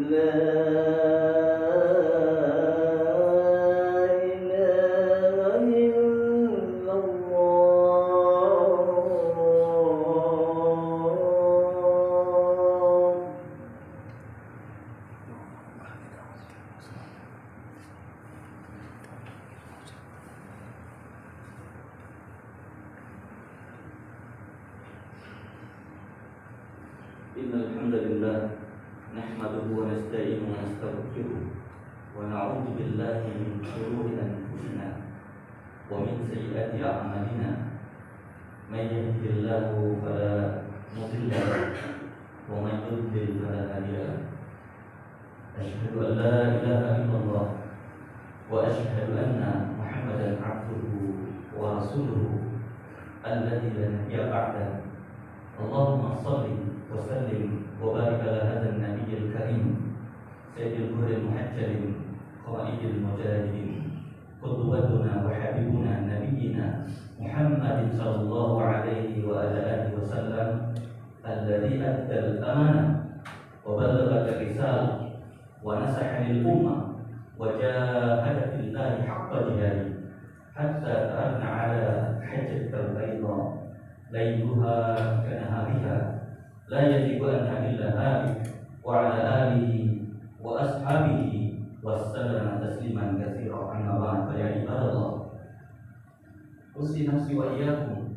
لا إله إلا الله. إن الحمد لله نحمده ونستعينه ونستغفره ونعوذ بالله من شرور أنفسنا ومن سيئات أعمالنا. من يهده الله فلا مضل له ومن يضلل فلا هادي له. أشهد أن لا إله إلا الله وأشهد أن محمدا عبده ورسوله الذي لا نبي بعده. اللهم صل وسلم وبارك على هذا النبي الكريم سيد الغر المحجل قائد المجاهدين قدوتنا وحبيبنا نبينا محمد صلى الله عليه وعلى آله وسلم الذي أدى الأمانة وبلغ الرسالة ونصح للأمة وجاهد في الله حق جهاده حتى تركنا على حجة البيضاء ليلها كنهارها لا يجب عنها إلا هالك وعلى آله وأصحابه وسلم تسليما كثيرا. أما بعد فيا عباد الله أوصي نفسي وإياكم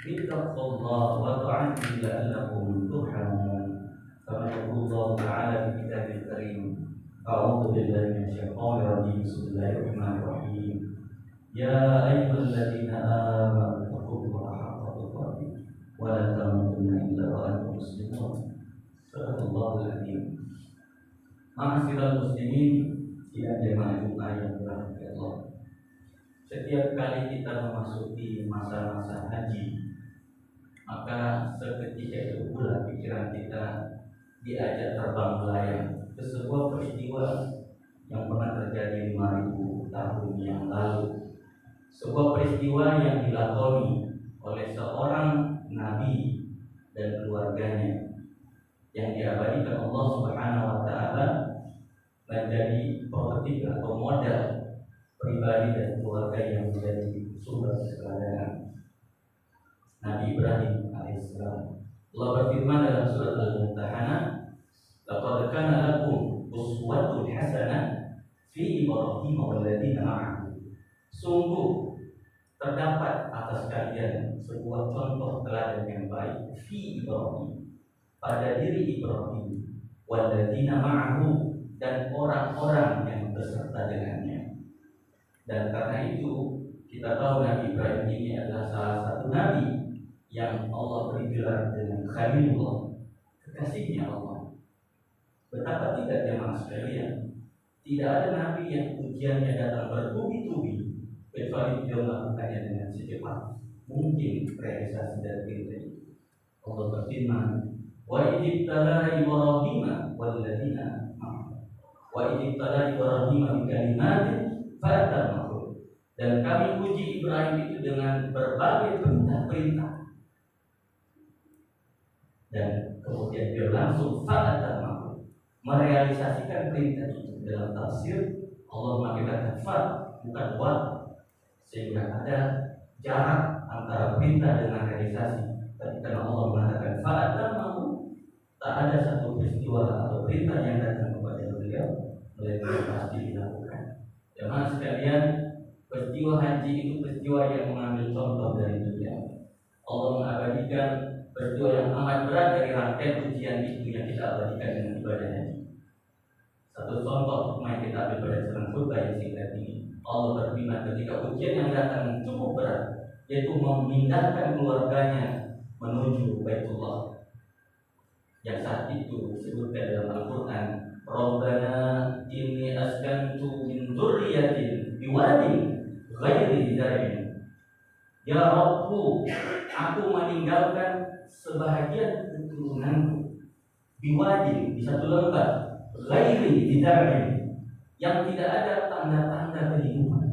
بتقوى الله وطاعته لعلكم ترحمون. كما يقول الله تعالى في كتابه الكريم: أعوذ بالله من الشيطان الرجيم. بسم الله الرحمن الرحيم. يا أيها الذين آمنوا اتقوا الله حق تقاته ولا تموتن إلا وأنتم مسلمون. Sadaqallahul Azim. Ma'asyiral muslimin, sidang jemaah Jumat yang dirahmati Allah. Setiap kali kita memasuki masa-masa haji, maka seketika itu pula pikiran kita diajak terbang melayang ke sebuah peristiwa yang pernah terjadi 5.000 tahun yang lalu. Sebuah peristiwa yang dilakoni oleh seorang nabi dan keluarganya yang diabadikan Allah Subhanahu wa taala menjadi prototipe atau model pribadi dan keluarga yang menjadi sumber keseladaran. Nabi Ibrahim alaihissalam. Allah berfirman dalam surat Al-Mumtahanah, "Laqad kana lakum uswatun hasanah fi Ibrahim walladzina ma'ahu." Sungguh terdapat atas kalian sebuah contoh teladan yang baik fi Ibrahim, pada diri Ibrahim, walladzina ma'ahu, dan orang-orang yang beserta dengannya. Dan karena itu kita tahu Nabi Ibrahim ini adalah salah satu nabi yang Allah beri gelar dengan Khalilullah, kekasihnya Allah. Betapa tidak jemaah sekalian, tidak ada nabi yang ujiannya datang bertubi-tubi kecuali dia melakukannya dengan secepat mungkin realisasi dari perintah itu. Allah berfirman, wa idibtala Ibrahim walladzina ma'ahu wa idibtala Ibrahim bikalimatin fa'atamahum. Dan kami uji Ibrahim itu dengan berbagai perintah-perintah, dan kemudian dia langsung fa'atamahum, merealisasikan perintah itu. Dalam tafsir Allah mengatakan fa bukan wa, sehingga ada jarak antara perintah dengan realisasi. Tapi karena Allah mengatakan fa'atamahum, tak ada satu peristiwa atau perintah yang datang kepada beliau melainkan pasti dilakukan. Jemaah sekalian, peristiwa haji itu peristiwa yang mengambil contoh dari dunia. Allah mengabadikan peristiwa yang amat berat dari rangkaian ujian itu yang kita abadikan dengan ibadah haji. Satu contoh yang kita ambil pada dalam khutbah yang singkat ini, Allah berfirman ketika ujian yang datang cukup berat, yaitu memindahkan keluarganya menuju Baitullah, yang saat itu disebutkan dalam Al-Quran, Rabbana inni askantu min dzurriyyatin biwadin ghairi dzar'in. Ya Rabbku, aku meninggalkan sebahagian keturunanku biwadin, di satu lembah, ghairi dzar'in, yang tidak ada tanda-tanda kehidupan.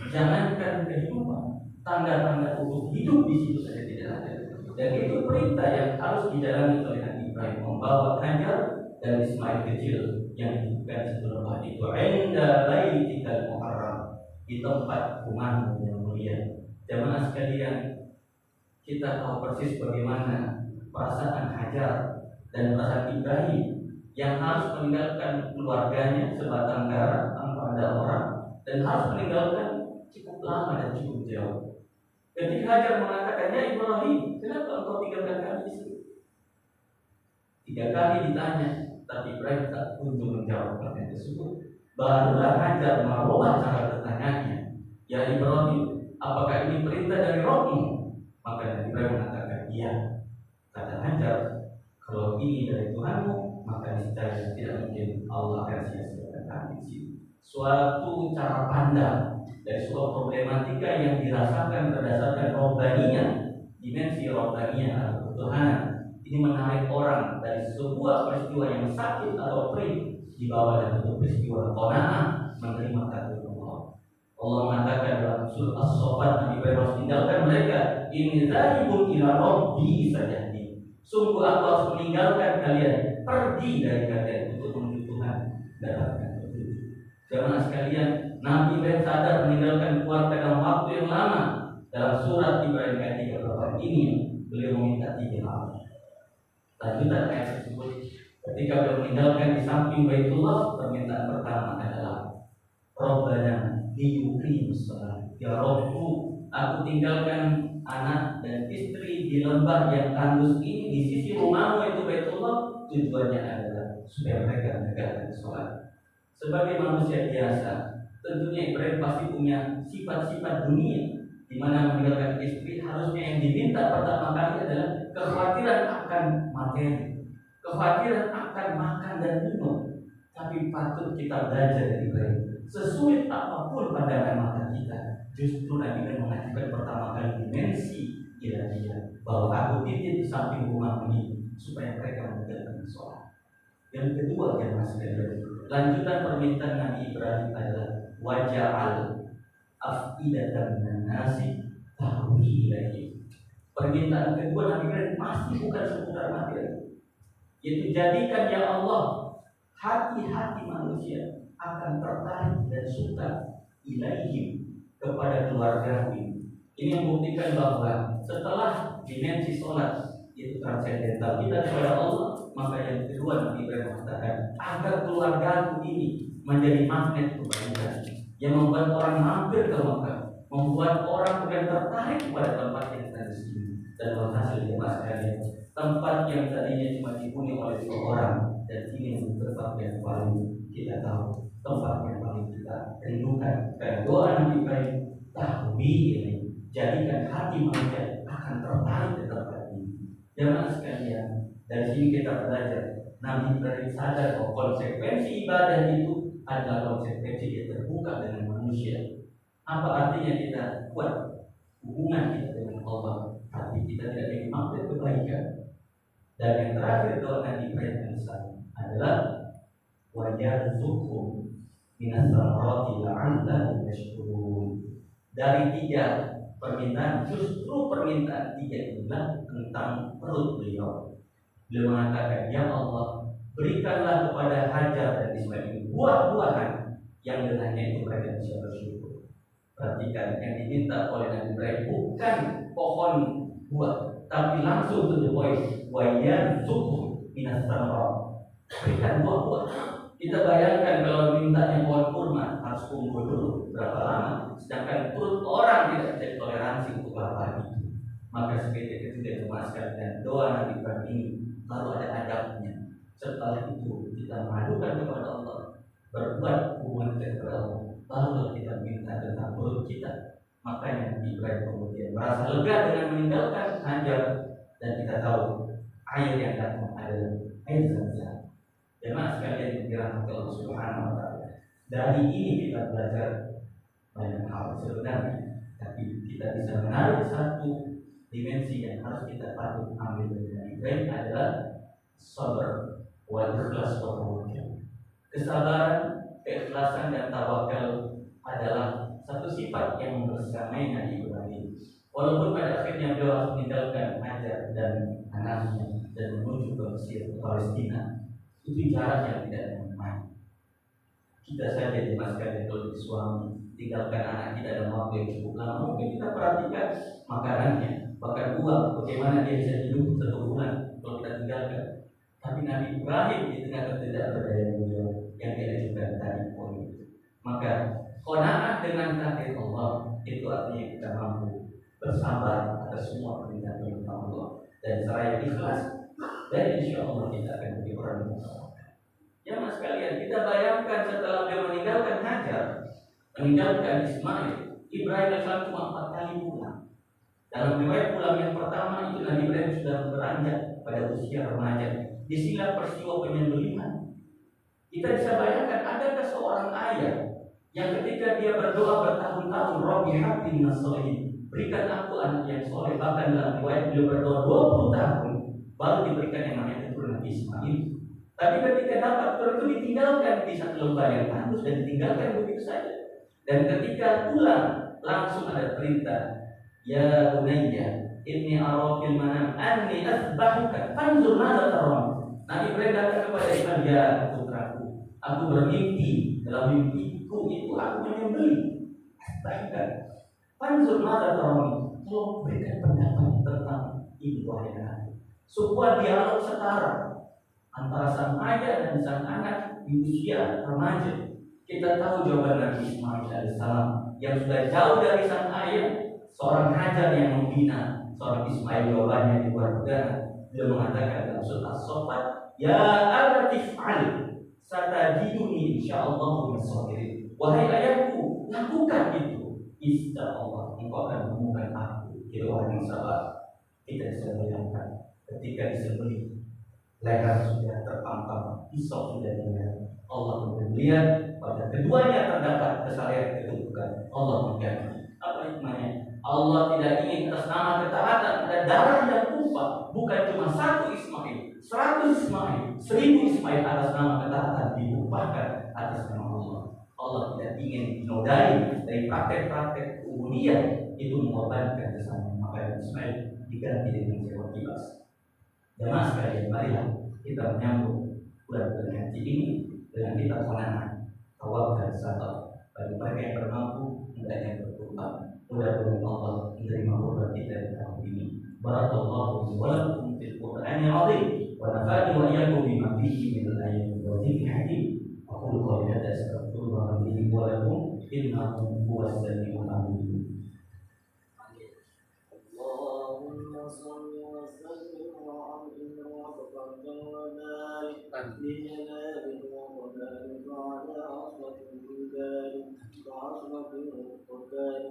Jangankan kehidupan, tanda-tanda untuk hidup di situ saja tidak ada. Dan itu perintah yang harus dijalani oleh Nabi Ibrahim, membawa Hajar dan Ismail kecil yang dihidupkan sebelum itu inda baitikal muharram, di tempat rumahmu yang mulia. Jamaah sekalian, kita tahu persis bagaimana perasaan Hajar dan perasaan Ibrahim yang harus meninggalkan keluarganya sebatang kara tanpa ada orang, dan harus meninggalkan cukup lama dan cukup jauh. Ketika Hajar mengatakan, ya Ibrahim, kenapa engkau tinggalkan kami di sini? 3 kali ditanya, tapi Ibrahim tak kunjung menjawab pertanyaan tersebut. Barulah Hajar merubah cara bertanya. Ya Ibrahim, apakah ini perintah dari Rabbmu? Maka Ibrahim mengatakan, iya. Kata Hajar, kalau ini dari Tuhanmu, maka niscaya tidak mungkin Allah akan sia-siakan kami di sini. Suatu cara pandang dari sebuah problematika yang dirasakan berdasarkan robbaninya, dimensi robbaninya atau ketuhanan. Ini menarik orang dari sebuah peristiwa yang sakit atau perih dibawa dalam bentuk peristiwa qanaah, menerima takdir Allah. Allah mengatakan dalam surah As-Saffat, Nabi Ibrahim harus tinggalkan mereka, inni dzahibun ila rabbi sayahdi. Sungguh aku harus meninggalkan kalian, pergi dari kalian untuk menuju Tuhan, dapatkan petunjuk. Jamaah sekalian, Nabi Ibrahim sadar meninggalkan keluarga dalam waktu yang lama. Dalam surat Ibrahim ayat 38 ini beliau meminta 3 hal. Lanjutan ayat tersebut, ketika beliau meninggalkan di samping Baitullah, permintaan pertama adalah Rabbana liyuqimus shalah. Ya Rabbku, aku tinggalkan anak dan istri di lembah yang tandus ini di sisi rumahmu itu Baitullah. Tujuannya adalah supaya mereka menegakkan sholat. Sebagai manusia biasa, tentunya Ibrahim pasti punya sifat-sifat dunia, di mana meninggalkan istri harusnya yang diminta pertama kali adalah kekhawatiran akan materi, kekhawatiran akan makan dan minum. Tapi patut kita belajar dari Ibrahim. Sesulit apapun pandangan mata kita, justru Nabi Ibrahim mengajukan pertama kali dimensi ilahiyah, bahwa aku titip di samping rumah ini supaya mereka menegakkan sholat. Yang kedua, jemaah sekalian, lanjutan permintaan Nabi Ibrahim adalah waja'al afidatan minan nasi tahwi ilaihi. Permintaan kedua Nabi Ibrahim masih bukan seputar materi, yaitu jadikan ya Allah hati-hati manusia akan tertarik dan suka ilaihim, kepada keluarga ini. Ini membuktikan bahwa setelah dimensi sholat itu transendental kita kepada Allah, maka yang kedua Nabi Ibrahim mengatakan agar keluarga ini menjadi magnet kebaikan yang membuat orang mampir ke Mekah, membuat orang bukan tertarik kepada tempat yang tadi sini. Dan hasil jemaah sekalian, tempat yang tadinya cuma dihuni oleh 2 orang, dan ini menjadi tempat yang paling kita tahu, tempat yang paling kita rindukan. Dan doa Nabi Ibrahim, tahwi ini, jadikan hati manusia akan tertarik ke tempat ini. Jemaah sekalian, dari sini kita belajar Nabi Ibrahim sadar bahwa konsekuensi ibadah itu adalah konsekuensi yang terbuka dengan manusia. Apa artinya kita kuat hubungan kita dengan Allah, tapi kita tidak ingin mampir kebaikan. Dan yang terakhir doa Nabi Ibrahim adalah waja'alzukum minas samarati la'allahum yashkurun. Dari 3 permintaan, justru permintaan 3 inilah tentang perut beliau. Beliau mengatakan, ya Allah, berikanlah kepada Hajar dan Ismail buah-buahan yang dengannya itu mereka bisa bersyukur. Perhatikan, yang diminta oleh Nabi Ibrahim bukan pohon buah, tapi langsung to the point, wayarzuqhum minas samarati. Berikan buah-buah. Kita bayangkan kalau mintanya pohon kurma harus kumpul dulu berapa lama, sedangkan perut orang tidak bisa toleransi untuk lapar itu. Maka seketika itu dia memasukkan dan doa Nabi Ibrahim ini baru ada adabnya. Setelah itu kita mengadukan kepada Allah, berbuat hubungan kita kepada Allah, baru kita minta tentang perut kita. Makanya Nabi Ibrahim kemudian merasa lega dengan meninggalkan Hajar, dan kita tahu air yang datang adalah air Zam-Zam. Jemaah sekalian yang dirahmati Allah Subhanahu wa taala. Dari ini kita belajar banyak hal sebenarnya, tapi kita bisa menarik satu dimensi yang harus kita patut ambil dari Ibrahim adalah sabar wal ikhlas wa tawakkul. Kesabaran, keikhlasan dan tawakal adalah satu sifat yang bersamai Nabi Ibrahim. Walaupun pada akhirnya beliau harus meninggalkan Hajar dan anaknya dan menuju ke Mesir, ke Palestina, Itu jarak yang tidak main. Kita saja dimasukkan kalau suami tinggalkan anak kita dalam waktu yang cukup lama, mungkin kita perhatikan makanannya, bahkan uang, bagaimana dia bisa hidup 1 bulan kalau kita tinggalkan. Tapi Nabi Ibrahim di tengah ketidakberdayaan beliau yang diajukan tadi poin itu. Maka qanaah dengan takdir Allah itu artinya kita mampu bersabar atas semua perintah-perintah Allah dan seraya ikhlas, dan insya Allah kita akan menjadi orang yang bersabar. Ya mas sekalian, kita bayangkan setelah beliau meninggalkan Hajar, meninggalkan Ismail, Ibrahim AS cuma 4 kali pulang. Dalam riwayat pulang yang pertama itu Nabi Ibrahim sudah beranjak pada usia remaja. Disinilah peristiwa penyembelihan. Kita bisa bayangkan, adakah seorang ayah yang ketika dia berdoa bertahun-tahun, Rabbi habli minas sholihin, berikan aku anak yang soleh. Bahkan dalam riwayat beliau berdoa 20 tahun baru diberikan yang namanya keturunan Ismail. Tapi ketika dapat itu ditinggalkan di satu lembah yang tandus dan ditinggalkan begitu saja. Dan ketika pulang langsung ada perintah, ya bunayya inni ara fil manam anni asbahuka fanzur madza taram. Nabi Ibrahim datang kepada Ibrahim, ya putraku, aku bermimpi, dalam mimpiku itu aku menyembelih. Asbahuka fanzur madza taram. Tolong berikan pendapat tentang ini wahai anakku. Sebuah dialog setara antara sang ayah dan sang anak di usia remaja. Kita tahu jawaban Nabi Ismail alaihissalam yang sudah jauh dari sang ayah, seorang Hajar yang membina seorang Ismail. Jawabannya di luar negara. Dia mengatakan dalam surah As-Saffat, ya abati fa'al satajiduni insyaallah minas sabirin. Wahai ayahku, lakukan itu, insyaallah engkau akan menemukan aku jadi orang yang sabar. Kita bisa bayangkan ketika disembelih, leher sudah terpampang, pisau sudah diangkat. Allah melihat pada keduanya terdapat kesalahan kedudukan. Allah mengganti. Apa hikmahnya? Allah tidak ingin atas nama ketaatan ada darah yang tumpah. Bukan cuma 1 Ismail, 100 Ismail, 1000 Ismail atas nama ketaatan ditumpahkan atas nama Allah. Allah tidak ingin dinodai dari praktek-praktek ubudiyah itu mengorbankan kesalahan. Maka Ismail diganti dengan sewa kibas. Jemaah sekalian, marilah kita menyambut bulan haji ini dengan kita qanaah, tawakal, sabar. Bagi mereka yang bermampu, hendaknya berkorban. Mudah-mudahan Allah menerima korban kita di tahun ini. Barakallahu wa lakum fil Qur'anil azim wa nafa'ani wa iyyakum bima fihi min al-ayati wa dhikril hakim. Aqulu qawli hadza astaghfirullah li wa lakum innahu huwas samiul alim. Allahumma shalli wa sallim wa a'lim wa barik لجلالك وقدرك على عصمة الجبال وعصمة القرآن